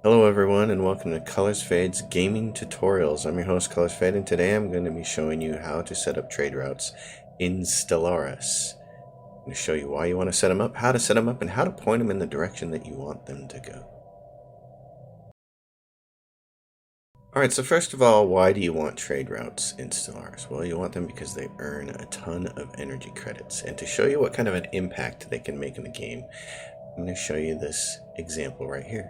Hello everyone and welcome to Colors Fade's Gaming Tutorials. I'm your host Colors Fade, and today I'm going to be showing you how to set up trade routes in Stellaris. I'm going to show you why you want to set them up, how to set them up, and how to point them in the direction that you want them to go. Alright, so first of all, why do you want trade routes in Stellaris? Well, you want them because they earn a ton of energy credits. And to show you what kind of an impact they can make in the game, I'm going to show you this example right here.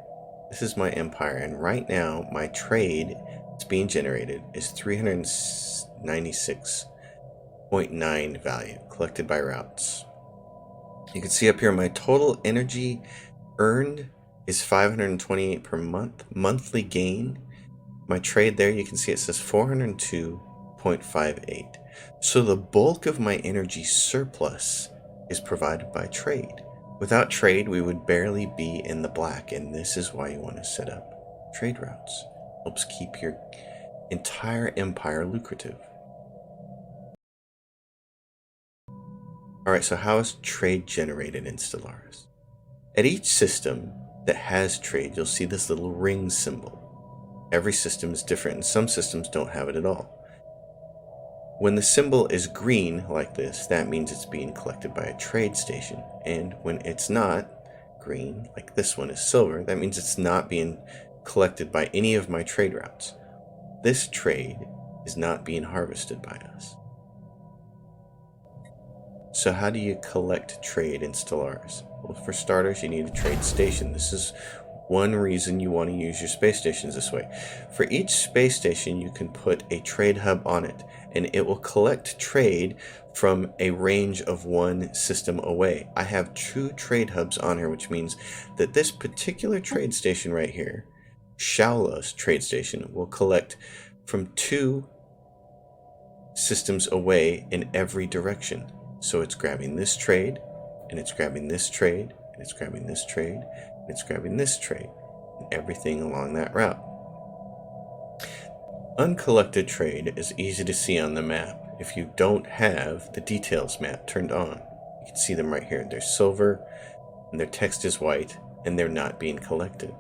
This is my empire, and right now my trade that's being generated is 396.9 value collected by routes. You can see up here my total energy earned is 528 per month. Monthly gain, my trade there, you can see it says 402.58. So the bulk of my energy surplus is provided by trade. Without trade, we would barely be in the black, and this is why you want to set up trade routes. Helps keep your entire empire lucrative. Alright, so how is trade generated in Stellaris? At each system that has trade, you'll see this little ring symbol. Every system is different, and some systems don't have it at all. When the symbol is green like this, that means it's being collected by a trade station. And when it's not green, like this one is silver, that means it's not being collected by any of my trade routes. This trade is not being harvested by us. So how do you collect trade in Stellaris? Well, for starters, you need a trade station. This is one reason you want to use your space stations this way. For each space station, you can put a trade hub on it, and it will collect trade from a range of one system away. I have 2 trade hubs on here, which means that this particular trade station right here, Shaula's trade station, will collect from 2 systems away in every direction. So it's grabbing this trade, and it's grabbing this trade, and it's grabbing this trade, and it's grabbing this trade, and everything along that route. Uncollected trade is easy to see on the map if you don't have the details map turned on. You can see them right here. They're silver, and their text is white, and they're not being collected.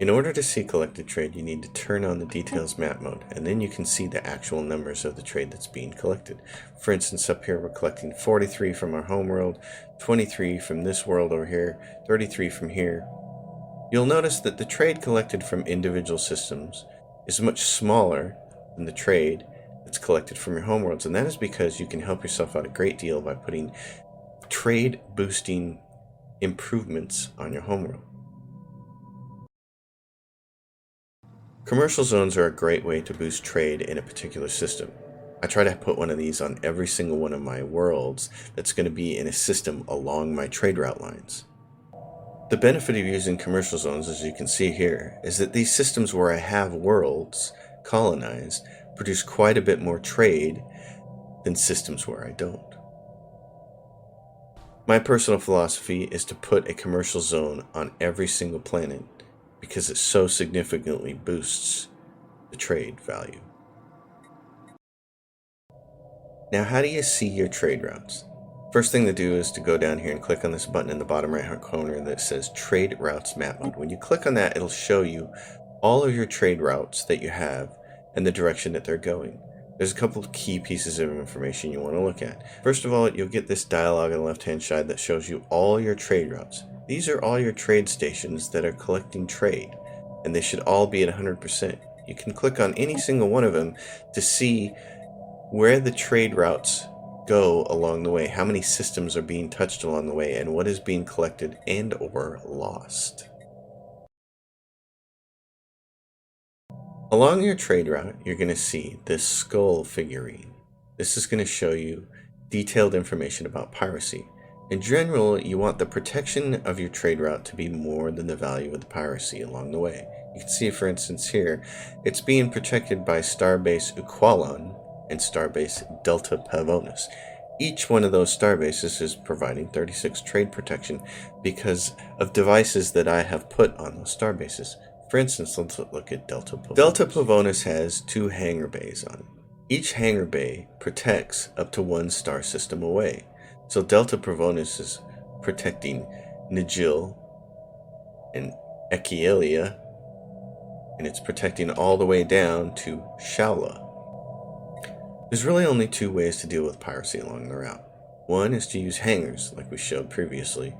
In order to see collected trade, you need to turn on the details map mode, and then you can see the actual numbers of the trade that's being collected. For instance, up here we're collecting 43 from our home world, 23 from this world over here, 33 from here. You'll notice that the trade collected from individual systems is much smaller than the trade that's collected from your homeworlds, and that is because you can help yourself out a great deal by putting trade boosting improvements on your homeworld. Commercial zones are a great way to boost trade in a particular system. I try to put one of these on every single one of my worlds that's going to be in a system along my trade route lines. The benefit of using commercial zones, as you can see here, is that these systems where I have worlds colonized produce quite a bit more trade than systems where I don't. My personal philosophy is to put a commercial zone on every single planet because it so significantly boosts the trade value. Now, how do you see your trade routes? First thing to do is to go down here and click on this button in the bottom right hand corner that says Trade Routes Map Mode. When you click on that, it'll show you all of your trade routes that you have and the direction that they're going. There's a couple of key pieces of information you want to look at. First of all, you'll get this dialog on the left hand side that shows you all your trade routes. These are all your trade stations that are collecting trade, and they should all be at 100%. You can click on any single one of them to see where the trade routes go along the way, how many systems are being touched along the way, and what is being collected and or lost. Along your trade route, you're going to see this skull figurine. This is going to show you detailed information about piracy. In general, you want the protection of your trade route to be more than the value of the piracy along the way. You can see, for instance, here, it's being protected by Starbase Uqualan and Starbase Delta Pavonis. Each one of those starbases is providing 36 trade protection because of devices that I have put on those starbases. For instance, let's look at Delta Pavonis. Delta Pavonis has 2 hangar bays on it. Each hangar bay protects up to 1 star system away. So Delta Pavonis is protecting Nigil and Echielia, and it's protecting all the way down to Shaula. There's really only two ways to deal with piracy along the route. One is to use hangars, like we showed previously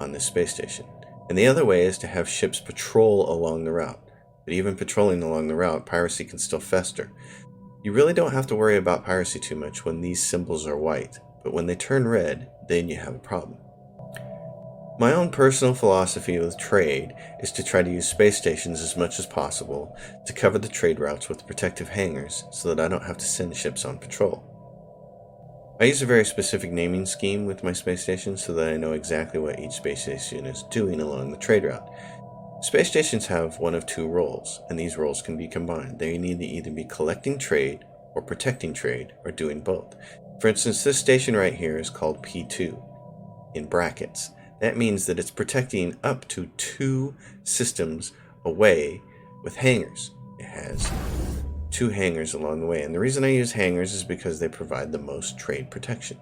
on this space station, and the other way is to have ships patrol along the route. But even patrolling along the route, piracy can still fester. You really don't have to worry about piracy too much when these symbols are white, but when they turn red, then you have a problem. My own personal philosophy with trade is to try to use space stations as much as possible to cover the trade routes with protective hangars so that I don't have to send ships on patrol. I use a very specific naming scheme with my space stations so that I know exactly what each space station is doing along the trade route. Space stations have one of two roles, and these roles can be combined. They need to either be collecting trade or protecting trade, or doing both. For instance, this station right here is called P2 in brackets. That means that it's protecting up to 2 systems away with hangars. It has 2 hangars along the way, and the reason I use hangars is because they provide the most trade protection.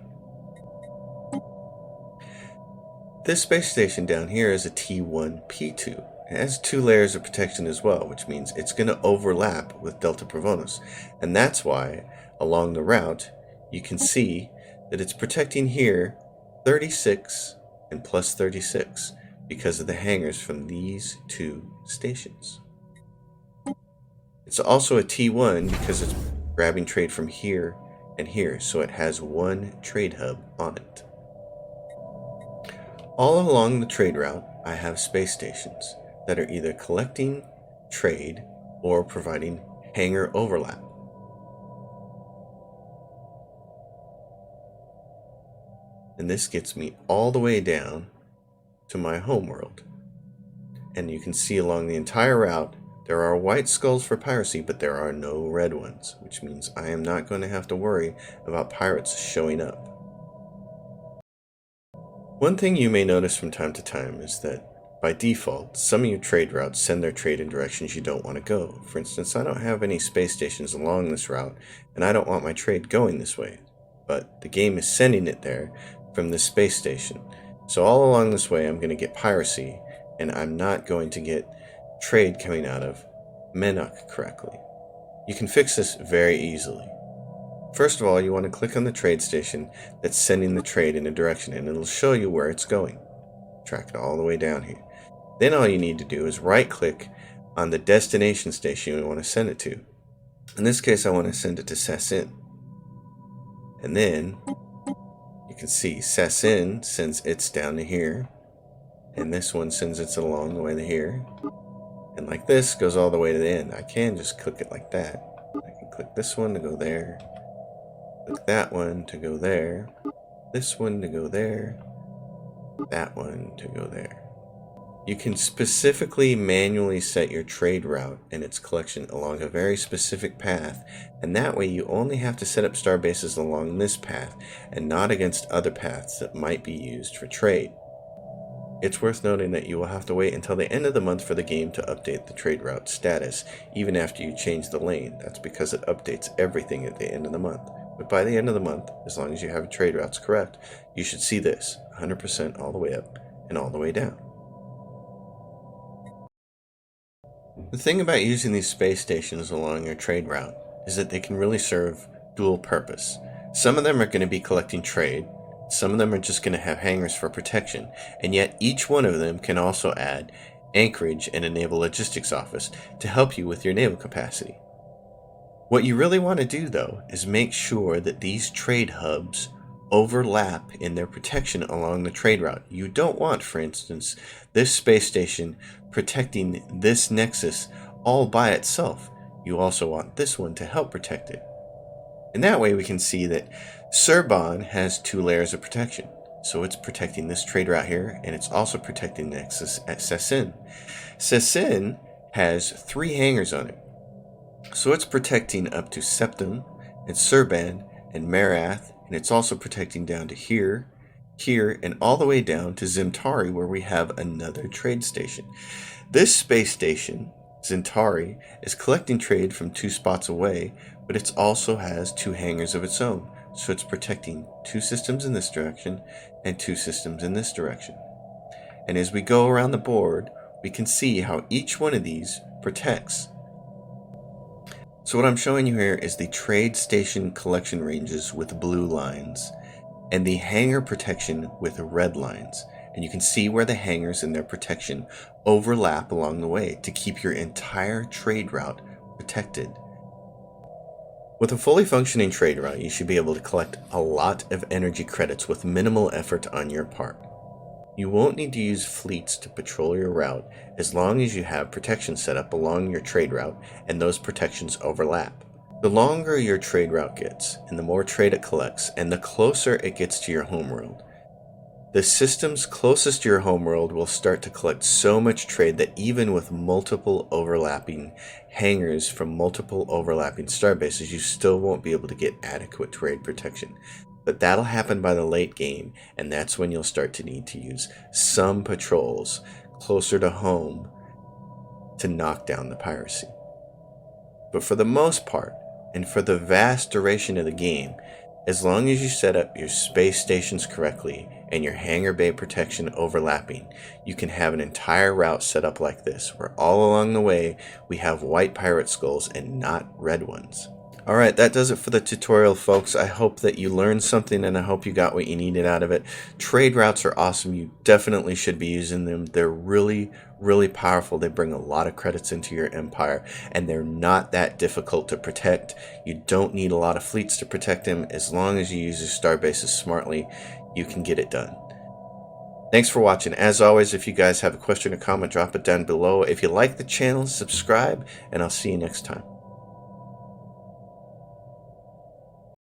This space station down here is a T1P2. It has 2 layers of protection as well, which means it's going to overlap with Delta Provonus, and that's why along the route you can see that it's protecting here 36 and plus 36 because of the hangars from these 2 stations. It's also a T1 because it's grabbing trade from here and here, so it has 1 trade hub on it. All along the trade route, I have space stations that are either collecting trade or providing hangar overlap. And this gets me all the way down to my homeworld. And you can see along the entire route, there are white skulls for piracy, but there are no red ones, which means I am not going to have to worry about pirates showing up. One thing you may notice from time to time is that by default, some of your trade routes send their trade in directions you don't want to go. For instance, I don't have any space stations along this route, and I don't want my trade going this way. But the game is sending it there from this space station. So all along this way, I'm going to get piracy, and I'm not going to get trade coming out of Menok correctly. You can fix this very easily. First of all, you want to click on the trade station that's sending the trade in a direction, and it'll show you where it's going. Track it all the way down here. Then all you need to do is right-click on the destination station you want to send it to. In this case, I want to send it to Sassin. And then you can see Sassin sends its down to here, and this one sends its along the way to here. And like this goes all the way to the end. I can just click it like that. I can click this one to go there, click that one to go there, this one to go there, that one to go there. You can specifically manually set your trade route and its collection along a very specific path, and that way you only have to set up star bases along this path and not against other paths that might be used for trade. It's worth noting that you will have to wait until the end of the month for the game to update the trade route status, even after you change the lane. That's because it updates everything at the end of the month. But by the end of the month, as long as you have your trade routes correct, you should see this 100% all the way up and all the way down. The thing about using these space stations along your trade route is that they can really serve dual purpose. Some of them are going to be collecting trade, some of them are just going to have hangars for protection, and yet each one of them can also add anchorage and a naval logistics office to help you with your naval capacity. What you really want to do, though, is make sure that these trade hubs overlap in their protection along the trade route. You don't want, for instance, this space station protecting this nexus all by itself. You also want this one to help protect it. And that way we can see that Surbon has 2 layers of protection. So it's protecting this trade route here, and it's also protecting the nexus at Sassin. Sassin has 3 hangars on it. So it's protecting up to Septim and Surban and Marath, and it's also protecting down to here, and all the way down to Zimtari, where we have another trade station. This space station, Zintari, is collecting trade from 2 spots away, but it also has 2 hangars of its own, so it's protecting 2 systems in this direction and 2 systems in this direction. And as we go around the board, we can see how each one of these protects. So what I'm showing you here is the trade station collection ranges with blue lines and the hangar protection with red lines. And you can see where the hangars and their protection overlap along the way to keep your entire trade route protected. With a fully functioning trade route, you should be able to collect a lot of energy credits with minimal effort on your part. You won't need to use fleets to patrol your route as long as you have protection set up along your trade route and those protections overlap. The longer your trade route gets, and the more trade it collects, and the closer it gets to your homeworld, the systems closest to your homeworld will start to collect so much trade that even with multiple overlapping hangars from multiple overlapping starbases, you still won't be able to get adequate trade protection. But that'll happen by the late game, and that's when you'll start to need to use some patrols closer to home to knock down the piracy. But for the most part, and for the vast duration of the game, as long as you set up your space stations correctly and your hangar bay protection overlapping, you can have an entire route set up like this, where all along the way we have white pirate skulls and not red ones. Alright, that does it for the tutorial, folks. I hope that you learned something and I hope you got what you needed out of it. Trade routes are awesome. You definitely should be using them. They're really, really powerful. They bring a lot of credits into your empire and they're not that difficult to protect. You don't need a lot of fleets to protect them. As long as you use your star bases smartly, you can get it done. Thanks for watching. As always, if you guys have a question or comment, drop it down below. If you like the channel, subscribe, and I'll see you next time.